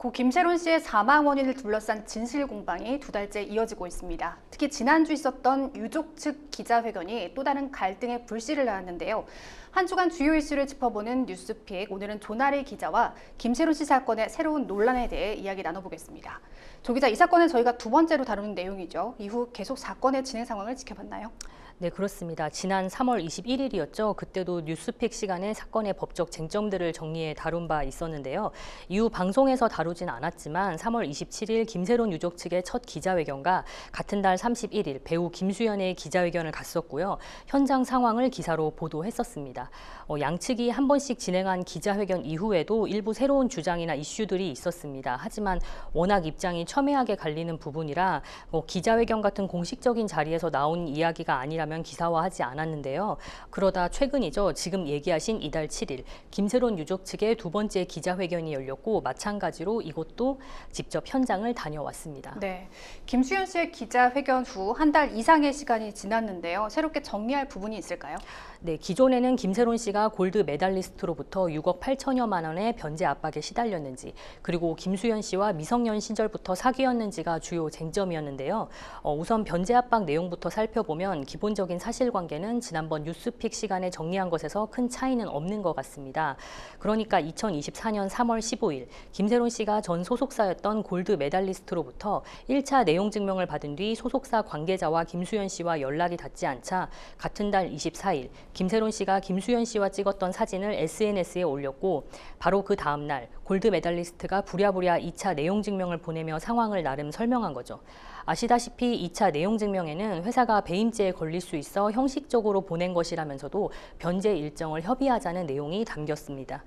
고 김세론 씨의 사망 원인을 둘러싼 진실 공방이 두 달째 이어지고 있습니다. 특히 지난주 있었던 유족 측 기자회견이 또 다른 갈등의 불씨를 낳았는데요. 한 주간 주요 이슈를 짚어보는 뉴스픽, 오늘은 조나리 기자와 김세론 씨 사건의 새로운 논란에 대해 이야기 나눠보겠습니다. 조 기자, 이 사건은 저희가 두 번째로 다루는 내용이죠. 이후 계속 사건의 진행 상황을 지켜봤나요? 네, 그렇습니다. 지난 3월 21일이었죠. 그때도 뉴스픽 시간에 사건의 법적 쟁점들을 정리해 다룬 바 있었는데요. 이후 방송에서 다루진 않았지만 3월 27일 김세론 유족 측의 첫 기자회견과 같은 달 31일 배우 김수현의 기자회견을 갔었고요. 현장 상황을 기사로 보도했었습니다. 양측이 한 번씩 진행한 기자회견 이후에도 일부 새로운 주장이나 이슈들이 있었습니다. 하지만 워낙 입장이 첨예하게 갈리는 부분이라 기자회견 같은 공식적인 자리에서 나온 이야기가 아니라면 기사화하지 않았는데요. 그러다 최근이죠. 지금 얘기하신 이달 7일 김세론 유족 측의 두 번째 기자회견이 열렸고 마찬가지로 이곳도 직접 현장을 다녀왔습니다. 네, 김수현 씨의 기자회견 후 한 달 이상의 시간이 지났는데요. 새롭게 정리할 부분이 있을까요? 네, 기존에는 김세론 씨가 골드 메달리스트로부터 6억 8천여만 원의 변제 압박에 시달렸는지, 그리고 김수현 씨와 미성년 시절부터 사귀었는지가 주요 쟁점이었는데요. 우선 변제 압박 내용부터 살펴보면 기본적인 사실관계는 지난번 뉴스픽 시간에 정리한 것에서 큰 차이는 없는 것 같습니다. 그러니까 2024년 3월 15일 김세론 씨가 전 소속사였던 골드 메달리스트로부터 1차 내용 증명을 받은 뒤 소속사 관계자와 김수현 씨와 연락이 닿지 않자 같은 달 24일 김세론 씨가 김수현 씨와 찍었던 사진을 SNS에 올렸고 바로 그 다음 날 골드 메달리스트가 부랴부랴 2차 내용 증명을 보내며 상황을 나름 설명한 거죠. 아시다시피 2차 내용 증명에는 회사가 배임죄에 걸릴 수 있어 형식적으로 보낸 것이라면서도 변제 일정을 협의하자는 내용이 담겼습니다.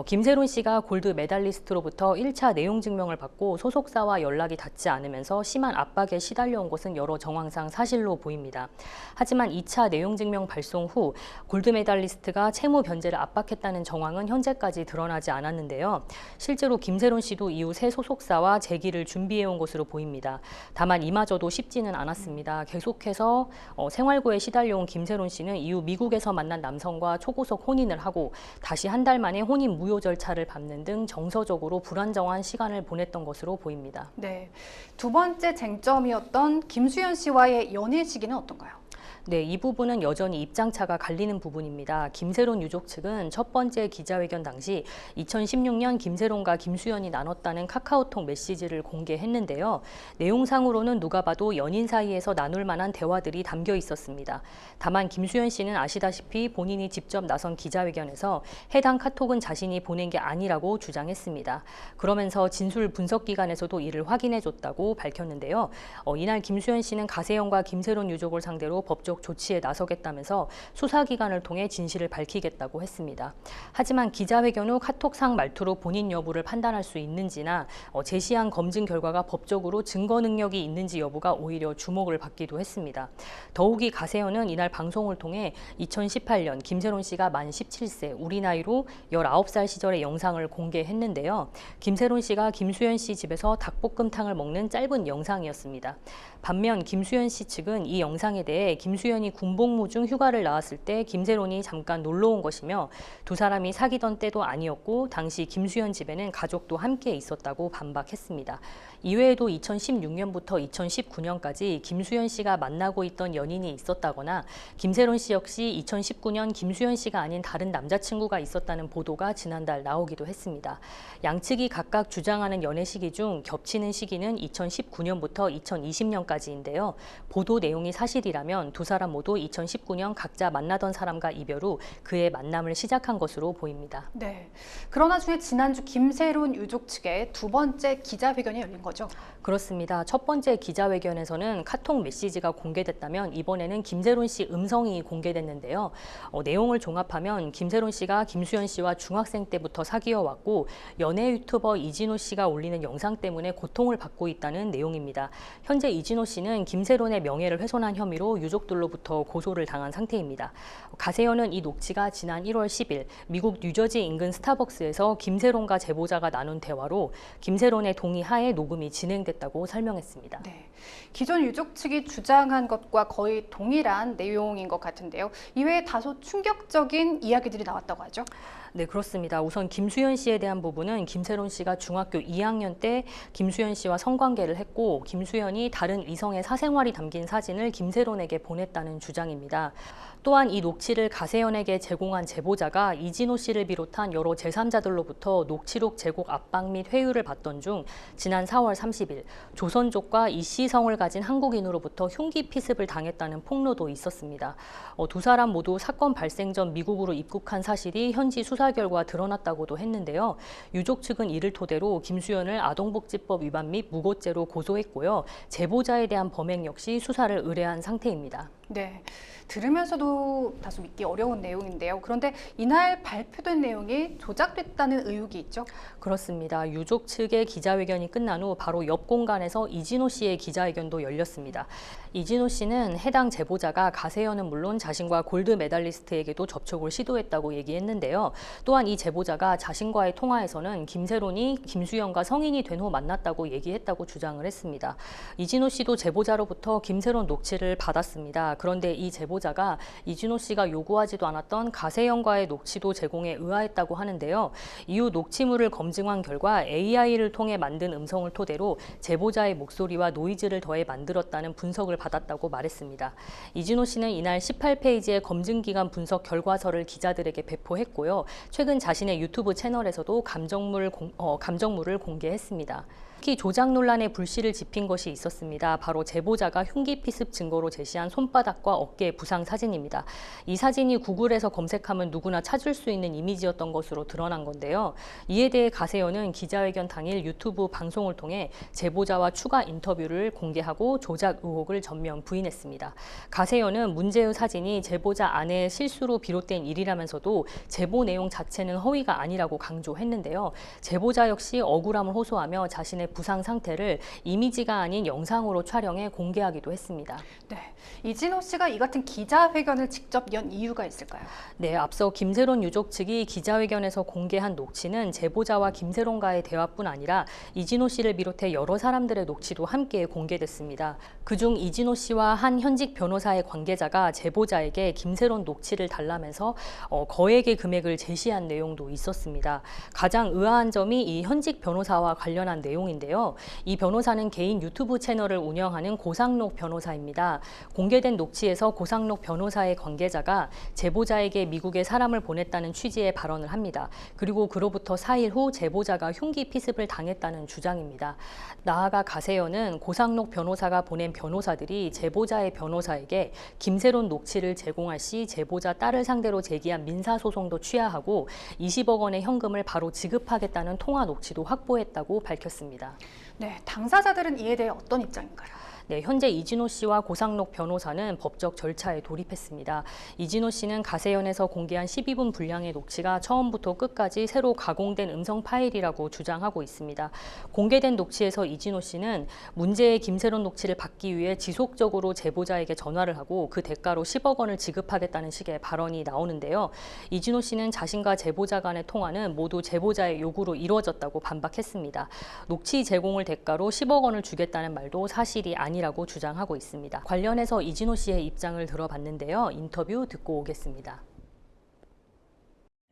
김세론 씨가 골드 메달리스트로부터 1차 내용 증명을 받고 소속사와 연락이 닿지 않으면서 심한 압박에 시달려온 것은 여러 정황상 사실로 보입니다. 하지만 2차 내용 증명 발송 후 골드 메달리스트가 채무 변제를 압박했다는 정황은 현재까지 드러나지 않았는데요. 실제로 김세론 씨도 이후 새 소속사와 재기를 준비해온 것으로 보입니다. 다만 이마저도 쉽지는 않았습니다. 계속해서 생활고에 시달려온 김세론 씨는 이후 미국에서 만난 남성과 초고속 혼인을 하고 다시 한 달 만에 혼인 무효 절차를 밟는 등 정서적으로 불안정한 시간을 보냈던 것으로 보입니다. 네, 두 번째 쟁점이었던 김수현 씨와의 연애 시기는 어떤가요? 네, 이 부분은 여전히 입장차가 갈리는 부분입니다. 김세론 유족 측은 첫 번째 기자회견 당시 2016년 김세론과 김수현이 나눴다는 카카오톡 메시지를 공개했는데요. 내용상으로는 누가 봐도 연인 사이에서 나눌 만한 대화들이 담겨 있었습니다. 다만 김수현 씨는 아시다시피 본인이 직접 나선 기자회견에서 해당 카톡은 자신이 보낸 게 아니라고 주장했습니다. 그러면서 진술 분석기관에서도 이를 확인해줬다고 밝혔는데요. 이날 김수현 씨는 가세연과 김세론 유족을 상대로 법적 조치에 나서겠다면서 수사기관을 통해 진실을 밝히겠다고 했습니다. 하지만 기자회견 후 카톡상 말투로 본인 여부를 판단할 수 있는지나 제시한 검증 결과가 법적으로 증거 능력이 있는지 여부가 오히려 주목을 받기도 했습니다. 더욱이 가세연은 이날 방송을 통해 2018년 김세론 씨가 만 17세, 우리 나이로 19살 시절의 영상을 공개했는데요. 김세론 씨가 김수현 씨 집에서 닭볶음탕을 먹는 짧은 영상이었습니다. 반면 김수현 씨 측은 이 영상에 대해 김수현이 군복무 중 휴가를 나왔을 때 김세론이 잠깐 놀러 온 것이며 두 사람이 사귀던 때도 아니었고 당시 김수현 집에는 가족도 함께 있었다고 반박했습니다. 이외에도 2016년부터 2019년까지 김수현 씨가 만나고 있던 연인이 있었다거나 김세론 씨 역시 2019년 김수현 씨가 아닌 다른 남자친구가 있었다는 보도가 지난달 나오기도 했습니다. 양측이 각각 주장하는 연애 시기 중 겹치는 시기는 2019년부터 2020년까지인데요. 보도 내용이 사실이라면 두 사람 모두 2019년 각자 만나던 사람과 이별 후 그의 만남을 시작한 것으로 보입니다. 네, 그러나 중에 지난주 김세론 유족 측의 두 번째 기자회견이 열린 거죠? 그렇습니다. 첫 번째 기자회견에서는 카톡 메시지가 공개됐다면 이번에는 김세론 씨 음성이 공개됐는데요. 내용을 종합하면 김세론 씨가 김수현 씨와 중학생 때부터 사귀어왔고 연예 유튜버 이진호 씨가 올리는 영상 때문에 고통을 받고 있다는 내용입니다. 현재 이진호 씨는 김세론의 명예를 훼손한 혐의로 유족들로부터 고소를 당한 상태입니다. 가세연은 이 녹취가 지난 1월 10일 미국 뉴저지 인근 스타벅스에서 김세론과 제보자가 나눈 대화로 김세론의 동의 하에 녹음이 진행됐다고 설명했습니다. 네, 기존 유족 측이 주장한 것과 거의 동일한 내용인 것 같은데요. 이외에 다소 충격적인 이야기들이 나왔다고 하죠? 네, 그렇습니다. 우선 김수현 씨에 대한 부분은 김세론 씨가 중학교 2학년 때 김수현 씨와 성관계를 했고 김수현이 다른 이성의 사생활이 담긴 사진을 김세론에게 보냈다는 주장입니다. 또한 이 녹취를 가세연에게 제공한 제보자가 이진호 씨를 비롯한 여러 제3자들로부터 녹취록 제공 압박 및 회유를 받던 중 지난 4월 30일 조선족과 이씨 성을 가진 한국인으로부터 흉기 피습을 당했다는 폭로도 있었습니다. 두 사람 모두 사건 발생 전 미국으로 입국한 사실이 현지 수사 결과 드러났다고도 했는데요. 유족 측은 이를 토대로 김수현을 아동복지법 위반 및 무고죄로 고소했고요. 제보자에 대한 범행 역시 수사를 의뢰한 상태입니다. 네, 들으면서도 다소 믿기 어려운 내용인데요. 그런데 이날 발표된 내용이 조작됐다는 의혹이 있죠? 그렇습니다. 유족 측의 기자회견이 끝난 후 바로 옆 공간에서 이진호 씨의 기자회견도 열렸습니다. 이진호 씨는 해당 제보자가 가세연은 물론 자신과 골드 메달리스트에게도 접촉을 시도했다고 얘기했는데요. 또한 이 제보자가 자신과의 통화에서는 김세론이 김수현과 성인이 된 후 만났다고 얘기했다고 주장을 했습니다. 이진호 씨도 제보자로부터 김세론 녹취를 받았습니다. 그런데 이 제보자가 이진호 씨가 요구하지도 않았던 가세연과의 녹취도 제공에 의아했다고 하는데요. 이후 녹취물을 검증한 결과 AI를 통해 만든 음성을 토대로 제보자의 목소리와 노이즈를 더해 만들었다는 분석을 받았다고 말했습니다. 이진호 씨는 이날 18페이지의 검증기관 분석 결과서를 기자들에게 배포했고요. 최근 자신의 유튜브 채널에서도 감정물을 공개했습니다. 특히 조작 논란에 불씨를 지핀 것이 있었습니다. 바로 제보자가 흉기 피습 증거로 제시한 손바닥과 어깨 부상 사진입니다. 이 사진이 구글에서 검색하면 누구나 찾을 수 있는 이미지였던 것으로 드러난 건데요. 이에 대해 가세연은 기자회견 당일 유튜브 방송을 통해 제보자와 추가 인터뷰를 공개하고 조작 의혹을 전면 부인했습니다. 가세연은 문제의 사진이 제보자 아내의 실수로 비롯된 일이라면서도 제보 내용 자체는 허위가 아니라고 강조했는데요. 제보자 역시 억울함을 호소하며 자신의 부상 상태를 이미지가 아닌 영상으로 촬영해 공개하기도 했습니다. 네, 이진호 씨가 이 같은 기자회견을 직접 연 이유가 있을까요? 네, 앞서 김세론 유족 측이 기자회견에서 공개한 녹취는 제보자와 김세론과의 대화뿐 아니라 이진호 씨를 비롯해 여러 사람들의 녹취도 함께 공개됐습니다. 그중 이진호 씨와 한 현직 변호사의 관계자가 제보자에게 김세론 녹취를 달라면서 거액의 금액을 제시한 내용도 있었습니다. 가장 의아한 점이 이 현직 변호사와 관련한 내용인데요. 이 변호사는 개인 유튜브 채널을 운영하는 고상록 변호사입니다. 공개된 녹취에서 고상록 변호사의 관계자가 제보자에게 미국에 사람을 보냈다는 취지의 발언을 합니다. 그리고 그로부터 4일 후 제보자가 흉기 피습을 당했다는 주장입니다. 나아가 가세연은 고상록 변호사가 보낸 변호사들이 제보자의 변호사에게 김세론 녹취를 제공할 시 제보자 딸을 상대로 제기한 민사소송도 취하하고 20억 원의 현금을 바로 지급하겠다는 통화 녹취도 확보했다고 밝혔습니다. 네, 당사자들은 이에 대해 어떤 입장인가요? 네, 현재 이진호 씨와 고상록 변호사는 법적 절차에 돌입했습니다. 이진호 씨는 가세연에서 공개한 12분 분량의 녹취가 처음부터 끝까지 새로 가공된 음성 파일이라고 주장하고 있습니다. 공개된 녹취에서 이진호 씨는 문제의 김세론 녹취를 받기 위해 지속적으로 제보자에게 전화를 하고 그 대가로 10억 원을 지급하겠다는 식의 발언이 나오는데요. 이진호 씨는 자신과 제보자 간의 통화는 모두 제보자의 요구로 이루어졌다고 반박했습니다. 녹취 제공을 대가로 10억 원을 주겠다는 말도 사실이 아니라고 주장하고 있습니다. 관련해서 이진호 씨의 입장을 들어봤는데요. 인터뷰 듣고 오겠습니다.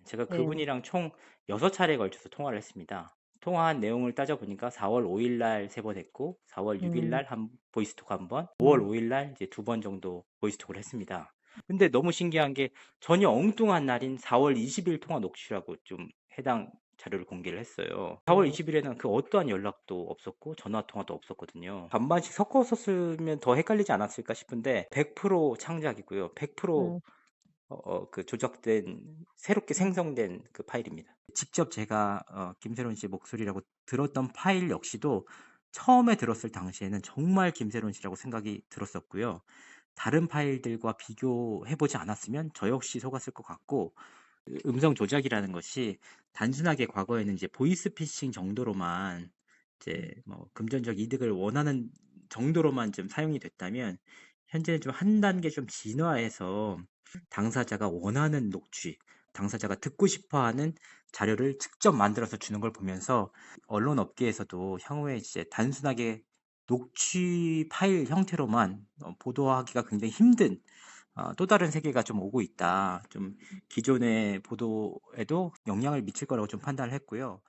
제가 네. 그분이랑 총 6차례에 걸쳐서 통화를 했습니다. 통화한 내용을 따져보니까 4월 5일 날 3번 했고 4월 6일 날 보이스톡 한 번, 5월 5일 날 이제 2번 정도 보이스톡을 했습니다. 근데 너무 신기한 게 전혀 엉뚱한 날인 4월 20일 통화 녹취라고 좀 해당 자료를 공개를 했어요. 4월 20일에는 그 어떠한 연락도 없었고 전화 통화도 없었거든요. 반반씩 섞어서 쓰면 더 헷갈리지 않았을까 싶은데 100% 창작이고요. 100% 그 조작된 새롭게 생성된 그 파일입니다. 직접 제가 김세론 씨 목소리라고 들었던 파일 역시도 처음에 들었을 당시에는 정말 김세론 씨라고 생각이 들었었고요. 다른 파일들과 비교해보지 않았으면 저 역시 속았을 것 같고, 음성 조작이라는 것이 단순하게 과거에는 이제 보이스피싱 정도로만 이제 뭐 금전적 이득을 원하는 정도로만 좀 사용이 됐다면, 현재는 좀 한 단계 좀 진화해서 당사자가 원하는 녹취, 당사자가 듣고 싶어하는 자료를 직접 만들어서 주는 걸 보면서 언론 업계에서도 향후에 이제 단순하게 녹취 파일 형태로만 보도하기가 굉장히 힘든 또 다른 세계가 좀 오고 있다. 좀 기존의 보도에도 영향을 미칠 거라고 좀 판단을 했고요.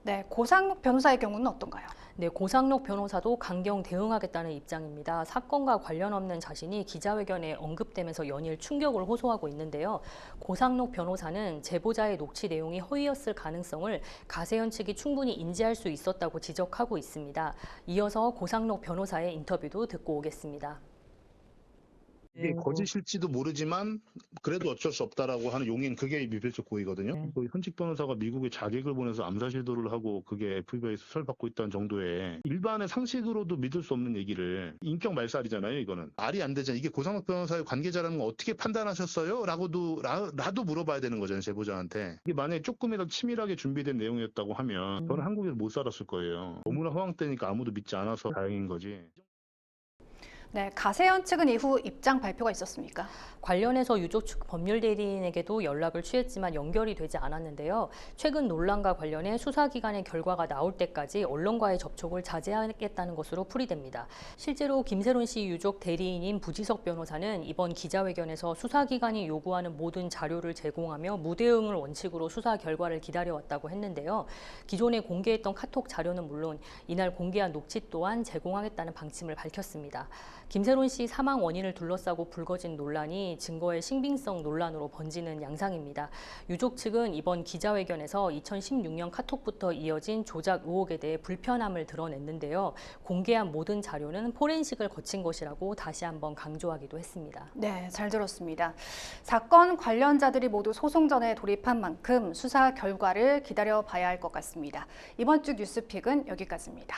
네, 고상록 변호사의 경우는 어떤가요? 네, 고상록 변호사도 강경 대응하겠다는 입장입니다. 사건과 관련 없는 자신이 기자회견에 언급되면서 연일 충격을 호소하고 있는데요. 고상록 변호사는 제보자의 녹취 내용이 허위였을 가능성을 가세현 측이 충분히 인지할 수 있었다고 지적하고 있습니다. 이어서 고상록 변호사의 인터뷰도 듣고 오겠습니다. 이게 거짓일지도 모르지만 그래도 어쩔 수 없다라고 하는 용인, 그게 미필적 고의거든요. 그 현직 변호사가 미국에 자객을 보내서 암살 시도를 하고 그게 FBI 수사를 받고 있다는 정도의 일반의 상식으로도 믿을 수 없는 얘기를, 인격 말살이잖아요. 이거는 말이 안 되잖아요. 이게 고상록 변호사의 관계자라는 걸 어떻게 판단하셨어요? 라도 물어봐야 되는 거잖아요, 제보자한테. 이게 만약에 조금이라도 치밀하게 준비된 내용이었다고 하면 저는 한국에서 못 살았을 거예요. 너무나 허황되니까 아무도 믿지 않아서 다행인 거지. 네, 가세현 측은 이후 입장 발표가 있었습니까? 관련해서 유족 측 법률 대리인에게도 연락을 취했지만 연결이 되지 않았는데요. 최근 논란과 관련해 수사기관의 결과가 나올 때까지 언론과의 접촉을 자제하겠다는 것으로 풀이됩니다. 실제로 김세론 씨 유족 대리인인 부지석 변호사는 이번 기자회견에서 수사기관이 요구하는 모든 자료를 제공하며 무대응을 원칙으로 수사 결과를 기다려왔다고 했는데요. 기존에 공개했던 카톡 자료는 물론 이날 공개한 녹취 또한 제공하겠다는 방침을 밝혔습니다. 김세론 씨 사망 원인을 둘러싸고 불거진 논란이 증거의 신빙성 논란으로 번지는 양상입니다. 유족 측은 이번 기자회견에서 2016년 카톡부터 이어진 조작 의혹에 대해 불편함을 드러냈는데요. 공개한 모든 자료는 포렌식을 거친 것이라고 다시 한번 강조하기도 했습니다. 네, 잘 들었습니다. 사건 관련자들이 모두 소송전에 돌입한 만큼 수사 결과를 기다려봐야 할 것 같습니다. 이번 주 뉴스픽은 여기까지입니다.